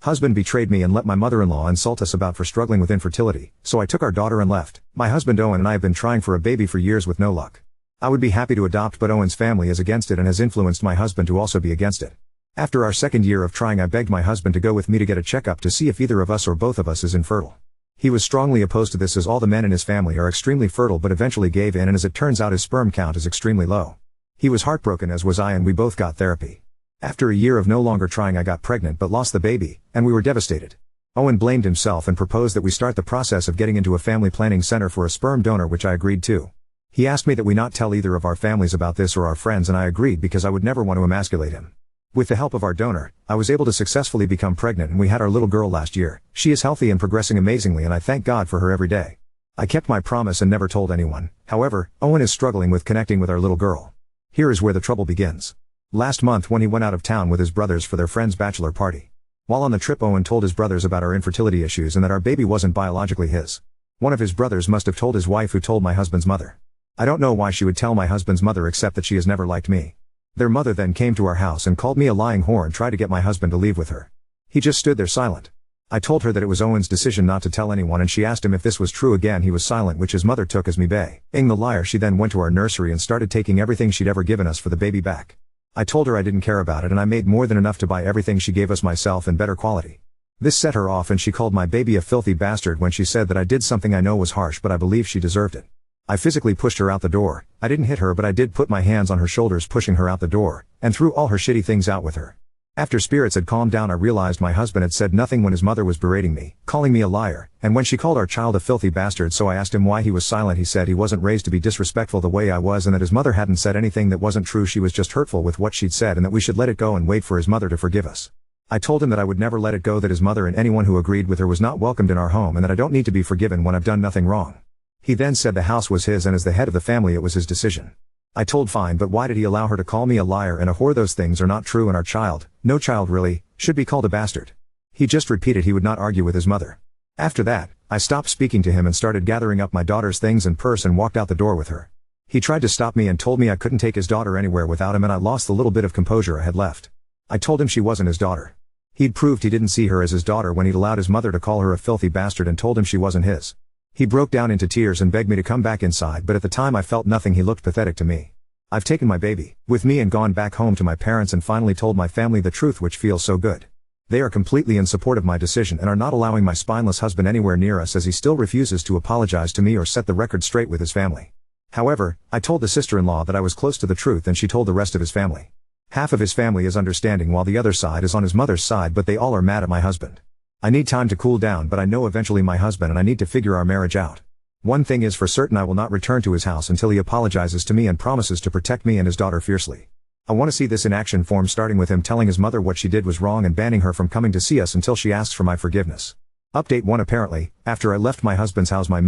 Husband betrayed me and let my mother-in-law insult us about for struggling with infertility, so I took our daughter and left. My husband Owen and I have been trying for a baby for years with no luck. I would be happy to adopt, but Owen's family is against it and has influenced my husband to also be against it. After our second year of trying, I begged my husband to go with me to get a checkup to see if either of us or both of us is infertile. He was strongly opposed to this as all the men in his family are extremely fertile, but eventually gave in, and as it turns out his sperm count is extremely low. He was heartbroken, as was I, and we both got therapy. After a year of no longer trying, I got pregnant but lost the baby, and we were devastated. Owen blamed himself and proposed that we start the process of getting into a family planning center for a sperm donor, which I agreed to. He asked me that we not tell either of our families about this or our friends, and I agreed because I would never want to emasculate him. With the help of our donor, I was able to successfully become pregnant, and we had our little girl last year. She is healthy and progressing amazingly, and I thank God for her every day. I kept my promise and never told anyone. However, Owen is struggling with connecting with our little girl. Here is where the trouble begins. Last month, when he went out of town with his brothers for their friend's bachelor party. While on the trip, Owen told his brothers about our infertility issues and that our baby wasn't biologically his. One of his brothers must have told his wife, who told my husband's mother. I don't know why she would tell my husband's mother, except that she has never liked me. Their mother then came to our house and called me a lying whore and tried to get my husband to leave with her. He just stood there silent. I told her that it was Owen's decision not to tell anyone, and she asked him if this was true. Again he was silent, which his mother took as me being the liar. She then went to our nursery and started taking everything she'd ever given us for the baby back. I told her I didn't care about it, and I made more than enough to buy everything she gave us myself in better quality. This set her off, and she called my baby a filthy bastard when she said that I did something I know was harsh, but I believe she deserved it. I physically pushed her out the door. I didn't hit her, but I did put my hands on her shoulders, pushing her out the door, and threw all her shitty things out with her. After spirits had calmed down, I realized my husband had said nothing when his mother was berating me, calling me a liar, and when she called our child a filthy bastard. So I asked him why he was silent. He said he wasn't raised to be disrespectful the way I was, and that his mother hadn't said anything that wasn't true. She was just hurtful with what she'd said, and that we should let it go and wait for his mother to forgive us. I told him that I would never let it go, that his mother and anyone who agreed with her was not welcomed in our home, and that I don't need to be forgiven when I've done nothing wrong. He then said the house was his, and as the head of the family it was his decision. I told fine, but why did he allow her to call me a liar and a whore? Those things are not true, and our child, no child really, should be called a bastard. He just repeated he would not argue with his mother. After that, I stopped speaking to him and started gathering up my daughter's things and purse and walked out the door with her. He tried to stop me and told me I couldn't take his daughter anywhere without him, and I lost the little bit of composure I had left. I told him she wasn't his daughter. He'd proved he didn't see her as his daughter when he'd allowed his mother to call her a filthy bastard, and told him she wasn't his. He broke down into tears and begged me to come back inside, but at the time I felt nothing. He looked pathetic to me. I've taken my baby with me and gone back home to my parents and finally told my family the truth, which feels so good. They are completely in support of my decision and are not allowing my spineless husband anywhere near us, as he still refuses to apologize to me or set the record straight with his family. However, I told the sister-in-law that I was close to the truth, and she told the rest of his family. Half of his family is understanding while the other side is on his mother's side, but they all are mad at my husband. I need time to cool down, but I know eventually my husband and I need to figure our marriage out. One thing is for certain, I will not return to his house until he apologizes to me and promises to protect me and his daughter fiercely. I want to see this in action form, starting with him telling his mother what she did was wrong and banning her from coming to see us until she asks for my forgiveness. Update 1. Apparently, after I left my husband's house, my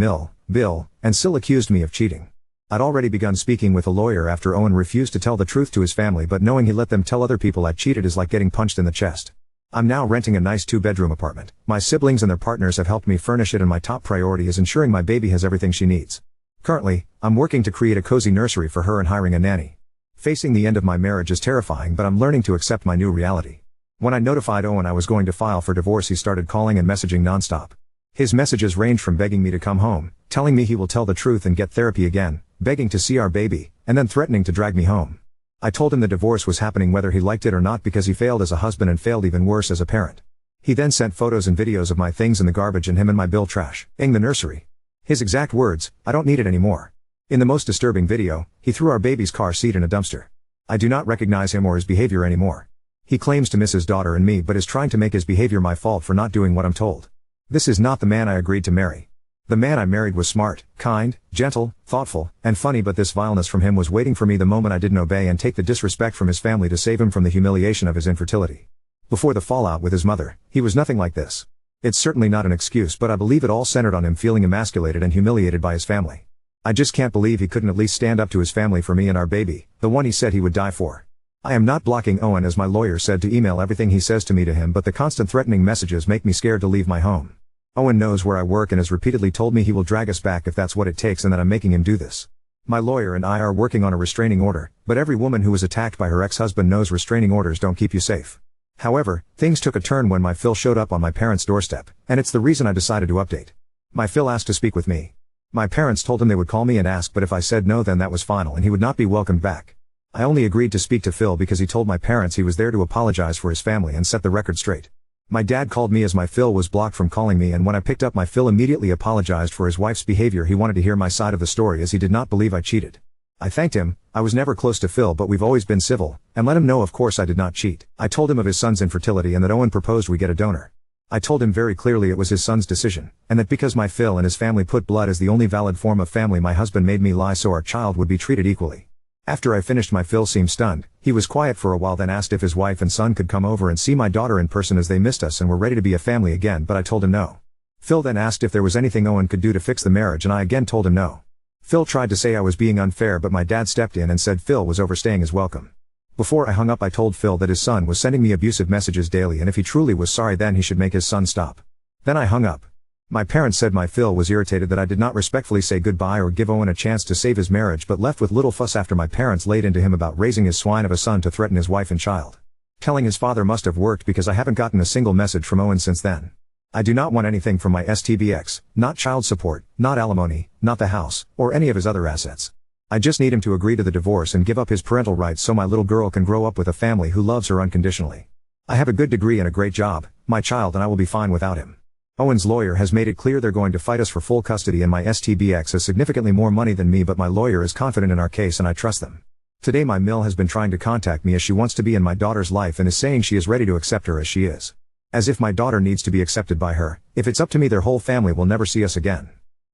Bill, and Sil accused me of cheating. I'd already begun speaking with a lawyer after Owen refused to tell the truth to his family, but knowing he let them tell other people I cheated is like getting punched in the chest. I'm now renting a nice 2-bedroom apartment. My siblings and their partners have helped me furnish it, and my top priority is ensuring my baby has everything she needs. Currently, I'm working to create a cozy nursery for her and hiring a nanny. Facing the end of my marriage is terrifying, but I'm learning to accept my new reality. When I notified Owen I was going to file for divorce, he started calling and messaging nonstop. His messages range from begging me to come home, telling me he will tell the truth and get therapy again, begging to see our baby, and then threatening to drag me home. I told him the divorce was happening whether he liked it or not, because he failed as a husband and failed even worse as a parent. He then sent photos and videos of my things in the garbage and him and my Bill trashing the nursery. His exact words, "I don't need it anymore." In the most disturbing video, he threw our baby's car seat in a dumpster. I do not recognize him or his behavior anymore. He claims to miss his daughter and me, but is trying to make his behavior my fault for not doing what I'm told. This is not the man I agreed to marry. The man I married was smart, kind, gentle, thoughtful, and funny, but this vileness from him was waiting for me the moment I didn't obey and take the disrespect from his family to save him from the humiliation of his infertility. Before the fallout with his mother, he was nothing like this. It's certainly not an excuse, but I believe it all centered on him feeling emasculated and humiliated by his family. I just can't believe he couldn't at least stand up to his family for me and our baby, the one he said he would die for. I am not blocking Owen, as my lawyer said to email everything he says to me to him, but the constant threatening messages make me scared to leave my home. Owen knows where I work and has repeatedly told me he will drag us back if that's what it takes, and that I'm making him do this. My lawyer and I are working on a restraining order, but every woman who was attacked by her ex-husband knows restraining orders don't keep you safe. However, things took a turn when my Phil showed up on my parents' doorstep, and it's the reason I decided to update. My Phil asked to speak with me. My parents told him they would call me and ask, but if I said no then that was final and he would not be welcomed back. I only agreed to speak to Phil because he told my parents he was there to apologize for his family and set the record straight. My dad called me as my Phil was blocked from calling me, and when I picked up my Phil immediately apologized for his wife's behavior. He wanted to hear my side of the story as he did not believe I cheated. I thanked him. I was never close to Phil but we've always been civil, and let him know of course I did not cheat. I told him of his son's infertility and that Owen proposed we get a donor. I told him very clearly it was his son's decision, and that because my Phil and his family put blood as the only valid form of family, my husband made me lie so our child would be treated equally. After I finished, my Phil seemed stunned. He was quiet for a while, then asked if his wife and son could come over and see my daughter in person as they missed us and were ready to be a family again, but I told him no. Phil then asked if there was anything Owen could do to fix the marriage, and I again told him no. Phil tried to say I was being unfair, but my dad stepped in and said Phil was overstaying his welcome. Before I hung up I told Phil that his son was sending me abusive messages daily, and if he truly was sorry then he should make his son stop. Then I hung up. My parents said my Phil was irritated that I did not respectfully say goodbye or give Owen a chance to save his marriage, but left with little fuss after my parents laid into him about raising his swine of a son to threaten his wife and child. Telling his father must have worked because I haven't gotten a single message from Owen since then. I do not want anything from my STBX, not child support, not alimony, not the house, or any of his other assets. I just need him to agree to the divorce and give up his parental rights so my little girl can grow up with a family who loves her unconditionally. I have a good degree and a great job, my child and I will be fine without him. Owen's lawyer has made it clear they're going to fight us for full custody, and my STBX has significantly more money than me, but my lawyer is confident in our case and I trust them. Today my Mill has been trying to contact me as she wants to be in my daughter's life and is saying she is ready to accept her as she is. As if my daughter needs to be accepted by her. If it's up to me their whole family will never see us again.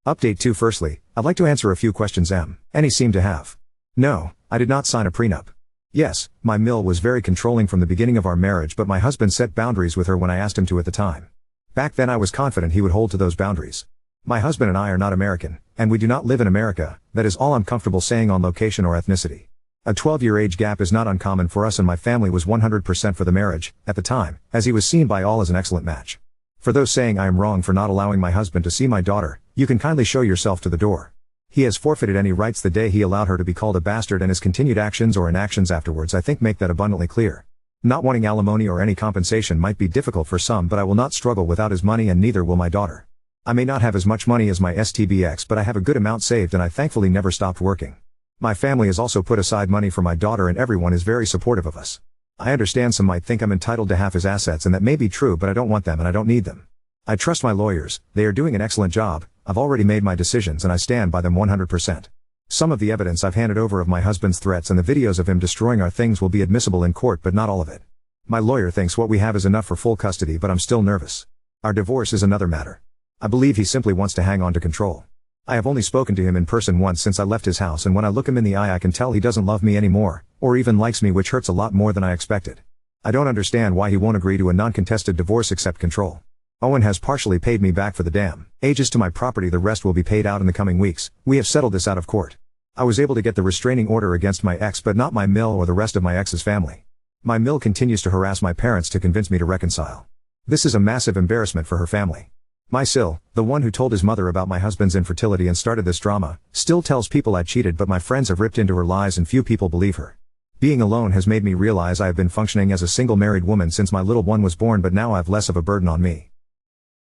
Update 2. Firstly, I'd like to answer a few questions any seem to have. No, I did not sign a prenup. Yes, my Mill was very controlling from the beginning of our marriage, but my husband set boundaries with her when I asked him to at the time. Back then I was confident he would hold to those boundaries. My husband and I are not American, and we do not live in America. That is all I'm comfortable saying on location or ethnicity. A 12-year age gap is not uncommon for us, and my family was 100% for the marriage, at the time, as he was seen by all as an excellent match. For those saying I am wrong for not allowing my husband to see my daughter, you can kindly show yourself to the door. He has forfeited any rights the day he allowed her to be called a bastard, and his continued actions or inactions afterwards I think make that abundantly clear. Not wanting alimony or any compensation might be difficult for some, but I will not struggle without his money, and neither will my daughter. I may not have as much money as my STBX, but I have a good amount saved and I thankfully never stopped working. My family has also put aside money for my daughter and everyone is very supportive of us. I understand some might think I'm entitled to half his assets, and that may be true, but I don't want them and I don't need them. I trust my lawyers, they are doing an excellent job. I've already made my decisions and I stand by them 100%. Some of the evidence I've handed over of my husband's threats and the videos of him destroying our things will be admissible in court, but not all of it. My lawyer thinks what we have is enough for full custody, but I'm still nervous. Our divorce is another matter. I believe he simply wants to hang on to control. I have only spoken to him in person once since I left his house, and when I look him in the eye I can tell he doesn't love me anymore, or even likes me, which hurts a lot more than I expected. I don't understand why he won't agree to a non-contested divorce except control. Owen has partially paid me back for the damages to my property, the rest will be paid out in the coming weeks. We have settled this out of court. I was able to get the restraining order against my ex, but not my Mill or the rest of my ex's family. My Mill continues to harass my parents to convince me to reconcile. This is a massive embarrassment for her family. My Sil, the one who told his mother about my husband's infertility and started this drama, still tells people I cheated, but my friends have ripped into her lies and few people believe her. Being alone has made me realize I have been functioning as a single married woman since my little one was born, but now I have less of a burden on me.